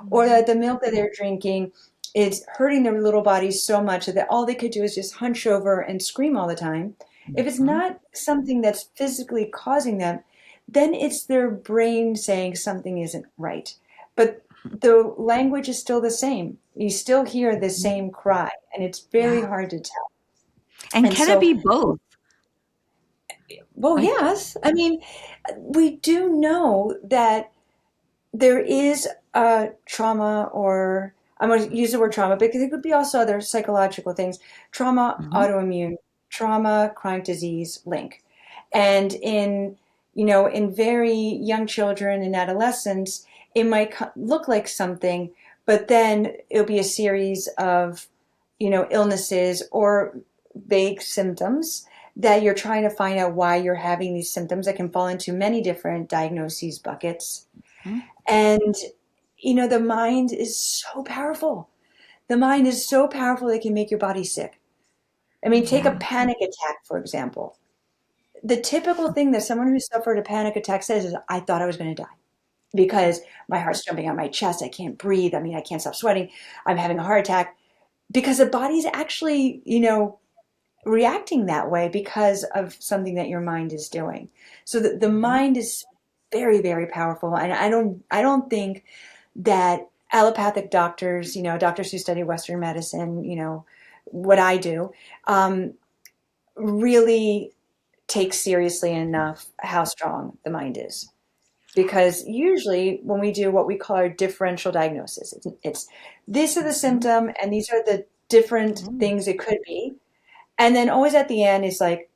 or that the milk that they're drinking is hurting their little bodies so much that all they could do is just hunch over and scream all the time. If it's Mhm. not something that's physically causing them, then it's their brain saying something isn't right. But the language is still the same. You still hear the same cry, and it's very Yeah. hard to tell. And And can it so, be both? well, Like, yes. I mean, we do know that there is a trauma, or I'm going to use the word trauma because it could be also other psychological things, trauma, mhm, autoimmune, trauma, chronic disease link. And in very young children and adolescents, it might look like something, but then it'll be a series of, illnesses or vague symptoms that you're trying to find out why you're having these symptoms that can fall into many different diagnoses buckets. mhm. And, the mind is so powerful. The mind is so powerful it can make your body sick. I mean, take a Yeah. panic attack, for example. The typical thing that someone who suffered a panic attack says is, I thought I was going to die because my heart's jumping on my chest. I can't breathe. I mean, I can't stop sweating. I'm having a heart attack because the body's actually, reacting that way because of something that your mind is doing. So the Mhm. mind is very, very powerful. And I don't think that allopathic doctors, doctors who study Western medicine, what I do, um, really take seriously enough how strong the mind is. Because usually when we do what we call our differential diagnosis, it's these are the Mhm. symptom and these are the different Mhm. things it could be. And then always at the end is like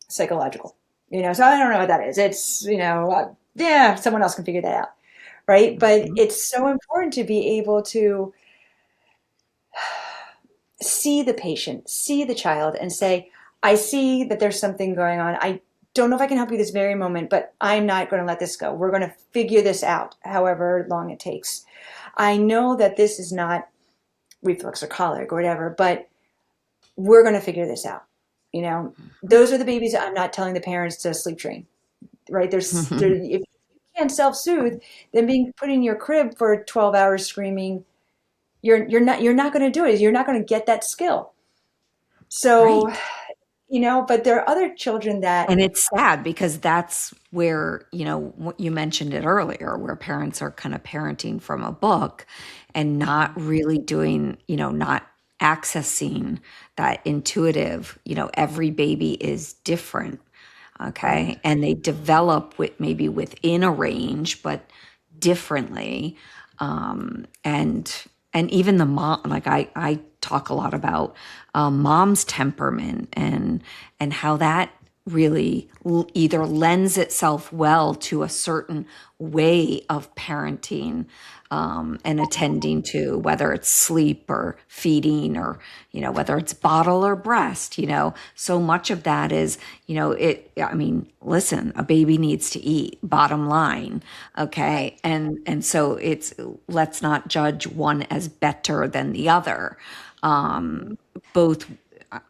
psychological, so I don't know what that is. It's, yeah, someone else can figure that out. Right. But Mhm. it's so important to be able to see the patient, see the child, and say, I see that there's something going on. I don't know if I can help you this very moment, but I'm not going to let this go. We're going to figure this out, however long it takes. I know that this is not reflux or colic or whatever, but we're going to figure this out. Those are the babies I'm not telling the parents to sleep train, right? If you can't self-soothe, then being put in your crib for 12 hours screaming, you're not going to do it. You're not going to get that skill. So, Right. but there are other children that, And it's sad because that's where, what you mentioned it earlier, where parents are kind of parenting from a book and not really doing, not accessing that intuitive, every baby is different. right, Okay. And they develop with maybe within a range, but differently. And even the mom, like I talk a lot about mom's temperament and how that really either lends itself well to a certain way of parenting and attending to whether it's sleep or feeding or whether it's bottle or breast. So much of that is I mean, listen, a baby needs to eat, bottom line. right, Okay. And so it's, let's not judge one as better than the other. mhm, Both,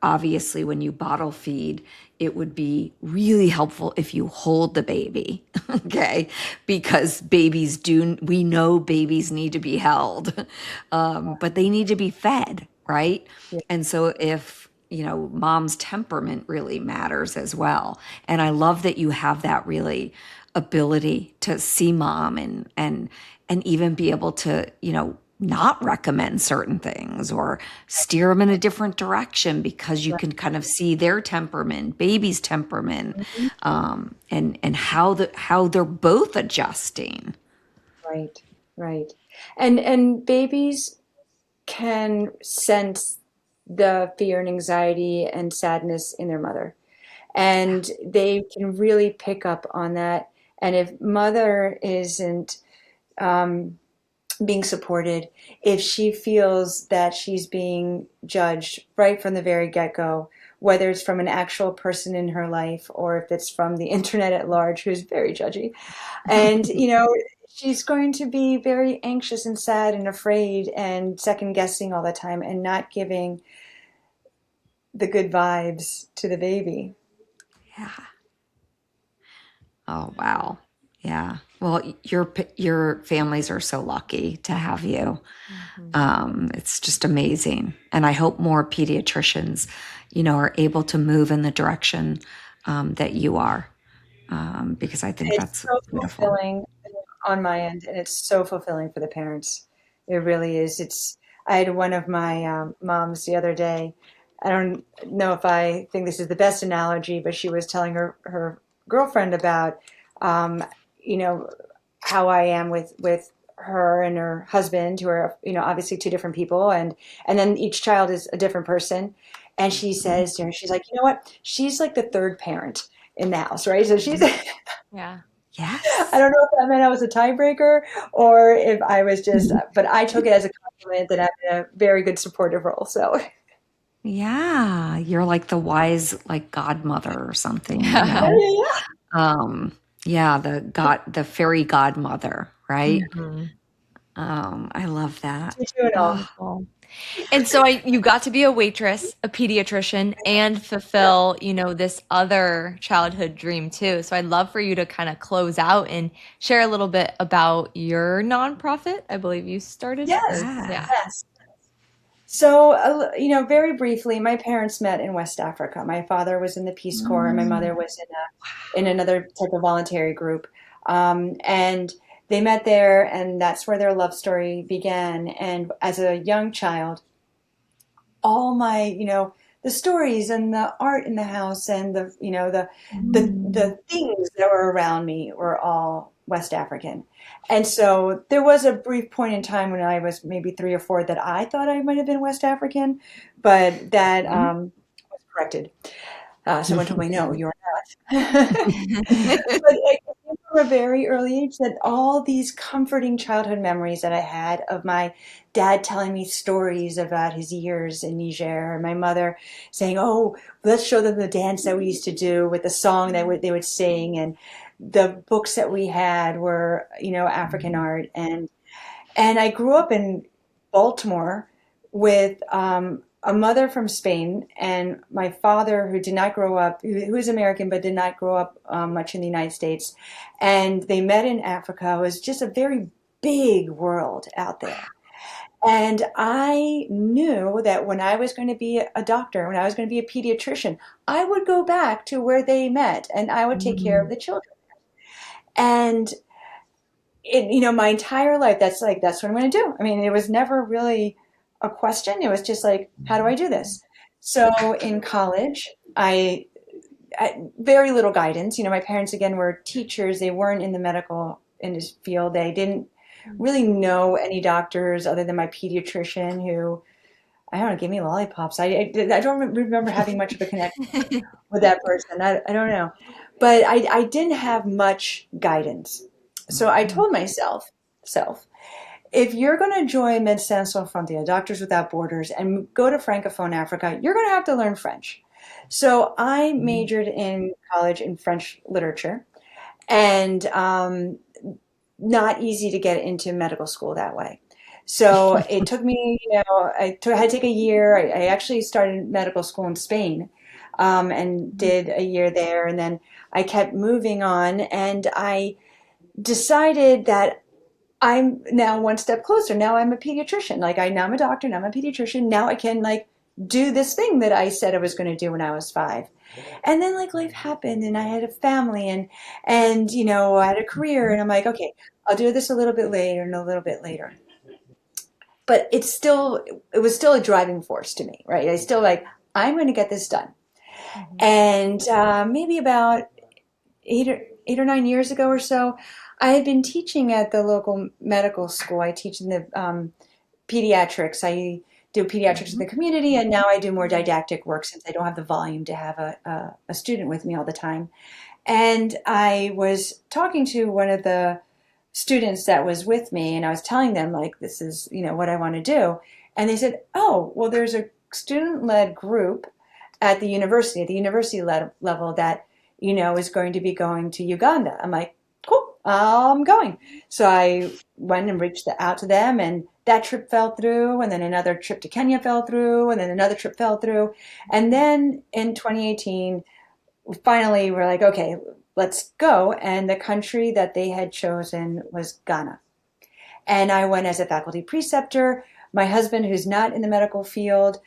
obviously, when you bottle feed, it would be really helpful if you hold the baby. Okay. Because we know babies need to be held, but they need to be fed. Right. yeah, And so if, mom's temperament really matters as well. And I love that you have that really ability to see mom and even be able to, not recommend certain things or steer them in a different direction because you right, can kind of see their temperament, baby's temperament, mhm, and how they're both adjusting. right, right. And babies can sense the fear and anxiety and sadness in their mother. Yeah. And they can really pick up on that. And if mother isn't being supported, if she feels that she's being judged right from the very get-go, whether it's from an actual person in her life or if it's from the internet at large, who's very judgy, and she's going to be very anxious and sad and afraid and second guessing all the time and not giving the good vibes to the baby. Yeah. Oh, wow. Yeah. Well, your families are so lucky to have you. Mhm. It's just amazing, and I hope more pediatricians, are able to move in the direction that you are, because I think It's that's so beautiful. fulfilling on my end, and it's so fulfilling for the parents. It really is. I had one of my moms the other day. I don't know if I think this is the best analogy, but she was telling her girlfriend about, um, you know, how I am with her and her husband, who are, obviously two different people, and then each child is a different person. And she says, she's like, you know what? She's like the third parent in the house, right? So she's Yeah. I Yes. don't know if that meant I was a tiebreaker or if I was just, but I took it as a compliment that I'm in a very good supportive role. So, Yeah, you're like the wise, like godmother or something, yeah, yeah, yeah. Um, yeah, the fairy godmother, right? Mhm. I love that. Teach you it all. Beautiful. And so you got to be a waitress, a pediatrician, and fulfill, this other childhood dream too. So I'd love for you to kind of close out and share a little bit about your nonprofit. I believe you started, or Yes, yeah. Yeah. yes. So, very briefly, my parents met in West Africa. My father was in the Peace Corps, and my mother Mm. was in another type of voluntary group. And they met there, and that's where their love story began. And as a young child, all my, the stories and the art in the house and the things that were around me were all West African. And so there was a brief point in time when I was maybe 3 or 4 that I thought I might have been West African, but that was corrected. Someone told me, no, you're not. But it came from a very early age that all these comforting childhood memories that I had of my dad telling me stories about his years in Niger, and my mother saying, "Oh, let's show them the dance that we used to do with the song that they would sing," and the books that we had were, African art, and I grew up in Baltimore with a mother from Spain and my father who did not grow up, who is American but did not grow up much in the United States. And they met in Africa. It was just a very big world out there. And I knew that when I was going to be a doctor, when I was going to be a pediatrician, I would go back to where they met and I would take care of Mm. the children. And my entire life, that's what I'm going to do. I mean, it was never really a question. It was just like, how do I do this? So in college, I very little guidance. My parents again were teachers. They weren't in the medical industry field. They didn't really know any doctors other than my pediatrician, who I don't know, gave me lollipops. I don't remember having much of a connection with that person. I don't know, but I didn't have much guidance. So I told myself, self, if you're going to join Médecins Sans Frontières, Doctors Without Borders, and go to Francophone Africa, you're going to have to learn French. So I majored in college in French literature, and not easy to get into medical school that way. So it took me, I had to take a year. I actually started medical school in Spain, and did a year there, and then I kept moving on, and I decided that I'm now one step closer. Now I'm a pediatrician. Now I'm a doctor. Now I'm a pediatrician. Now I can do this thing that I said I was going to do when I was 5. And then life happened, and I had a family, and I had a career, and I'm like, okay, I'll do this a little bit later and a little bit later. But it was still a driving force to me, right? I still I'm going to get this done. Mhm. And maybe about 8 or 9 years ago or so, I had been teaching at the local medical school. I teach in the pediatrics. I do pediatrics in the community, and now I do more didactic work since I don't have the volume to have a student with me all the time. And I was talking to one of the students that was with me, and I was telling them, this is, what I want to do. And they said, oh, well, there's a student-led group at the university level that, is going to be going to Uganda. I'm like, cool, I'm going. So I went and reached out to them, and that trip fell through, and then another trip to Kenya fell through, and then another trip fell through. And then in 2018, finally we're like, okay, let's go. And the country that they had chosen was Ghana. And I went as a faculty preceptor. My husband, who's not in the medical field,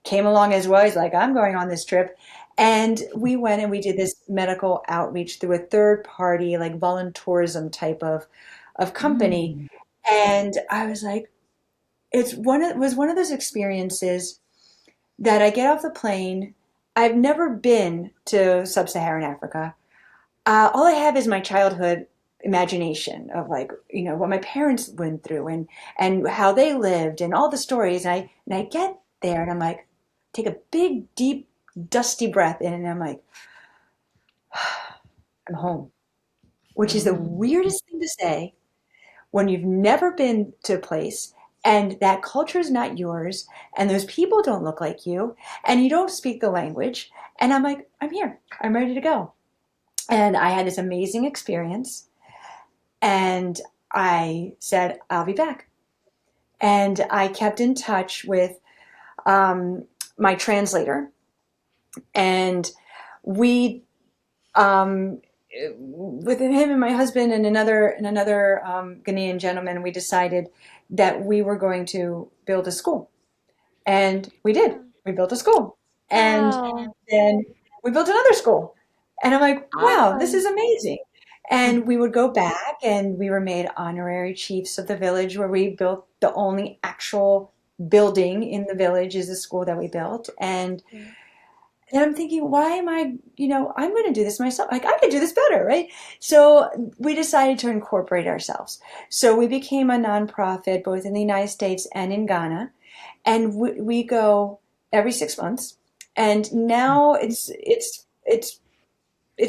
came along as well. He's like, I'm going on this trip. And we went and we did this medical outreach through a third party, like volunteerism type of company. Mm. And I was like, it was one of those experiences that I get off the plane. I've never been to sub-Saharan Africa. All I have is my childhood imagination of like, what my parents went through and how they lived and all the stories. And I get there and I'm like, take a big, deep, dusty breath in and I'm like, I'm home, which is the Mm. weirdest thing to say when you've never been to a place and that culture is not yours and those people don't look like you and you don't speak the language. And I'm like, I'm here. I'm ready to go. And I had this amazing experience. And I said, I'll be back. And I kept in touch with my translator. And we, with him and my husband and another Ghanaian gentleman, we decided that we were going to build a school. And we did. We built a school. And Wow. then we built another school. And I'm like, wow, this Awesome. is amazing. And we would go back and we were made honorary chiefs of the village where we built the only actual building in the village is the school that we built. And I'm thinking, why am I, I'm going to do this myself. Like I could do this better, right? So we decided to incorporate ourselves. So we became a nonprofit both in the United States and in Ghana. And we go every 6 months. And now it's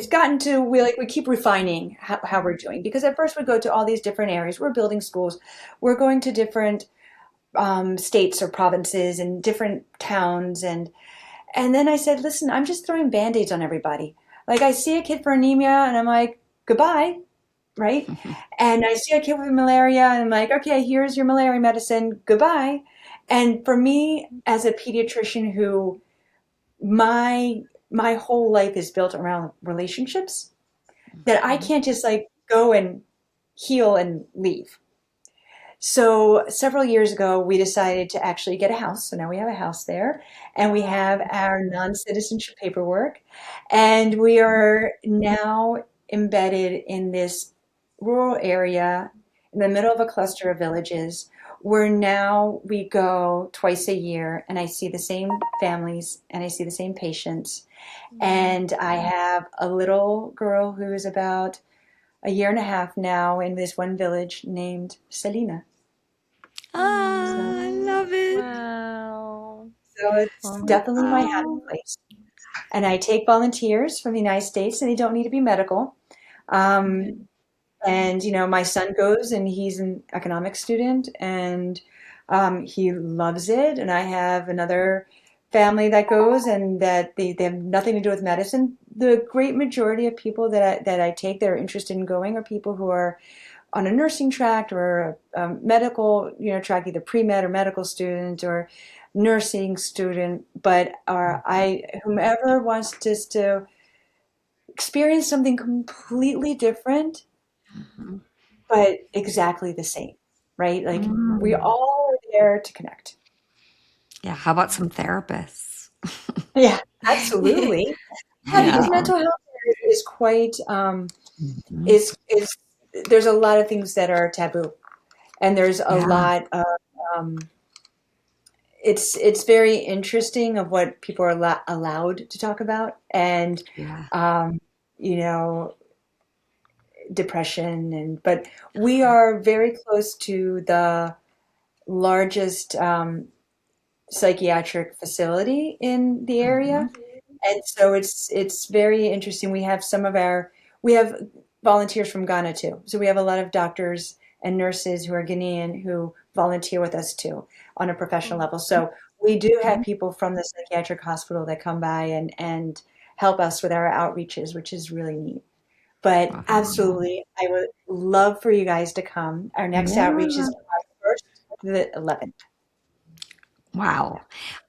gotten to we keep refining how we're doing because at first we go to all these different areas. We're building schools. We're going to different states or provinces and different towns and then I said, listen, I'm just throwing band-aids on everybody. Like I see a kid for anemia and I'm like, goodbye, right? And I see a kid with malaria and I'm like, okay, here's your malaria medicine, goodbye. And for me as a pediatrician who my whole life is built around relationships, that I can't just like go and heal and leave. So several years ago, we decided to actually get a house. So now we have a house there, and we have our non-citizenship paperwork, and we are now embedded in this rural area in the middle of a cluster of villages where now we go twice a year, and I see the same families and I see the same patients. And I have a little girl who is about a year and a half now in this one village named Celina. So, Ah, I love it. Wow. so it's definitely my happy Oh. place. And I take volunteers from the United States, and they don't need to be medical. Um, and my son goes, and he's an economics student, and he loves it. And I have another family that goes, and that they have nothing to do with medicine. The great majority of people that I take that are interested in going are people who are on a nursing track or a medical, track, either pre-med or medical student or nursing student. But whomever wants just to experience something completely different, Mhm. but exactly the same, right? Like we Mm. all are there to connect. Yeah, how about some therapists? Yeah, absolutely. Yeah, Yeah. because mental health is quite Mhm. is there's a lot of things that are taboo, and there's a Yeah. lot of um, it's very interesting of what people are allowed to talk about, and Yeah. um, you know, depression, and but we are very close to the largest psychiatric facility in the area, Mhm. and so it's very interesting. We have volunteers from Ghana too, so we have a lot of doctors and nurses who are Ghanaian who volunteer with us too on a professional level. So we do have Mhm. people from the psychiatric hospital that come by and help us with our outreaches, which is really neat. But Wow. absolutely, I would love for you guys to come. Our next outreach is Yeah. July 1st. the 11th. Wow.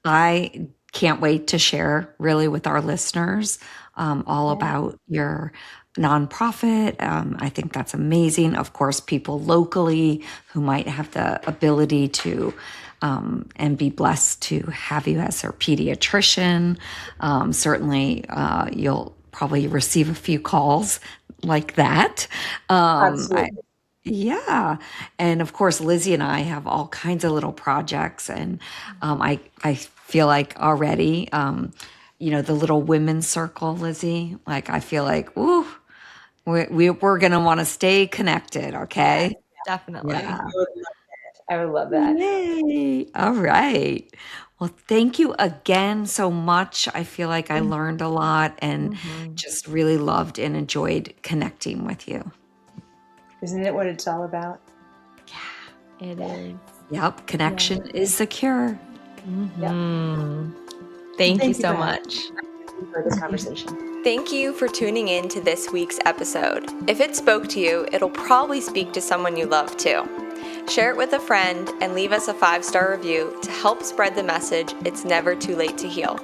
I can't wait to share really with our listeners all Yeah. about your nonprofit. I think that's amazing. Of course, people locally who might have the ability to and be blessed to have you as their pediatrician. Certainly, you'll probably receive a few calls like that. I, Absolutely. yeah. And of course, Lizzie and I have all kinds of little projects. And I feel like already, the little women's circle, Lizzie, like I feel like, ooh, we're going to want to stay connected. Yeah. Okay. Definitely. Yeah. I would love that. I would love that. Yay. All right. Well, thank you again so much. I feel like I learned a lot and Mhm. just really loved and enjoyed connecting with you. Isn't it what it's all about? It is. Yep. Connection is the cure. Yeah. Mhm. Thank you Thank you so for having much. me for this conversation. Thank you for tuning in to this week's episode. If it spoke to you, it'll probably speak to someone you love too. Share it with a friend and leave us a 5-star review to help spread the message it's never too late to heal.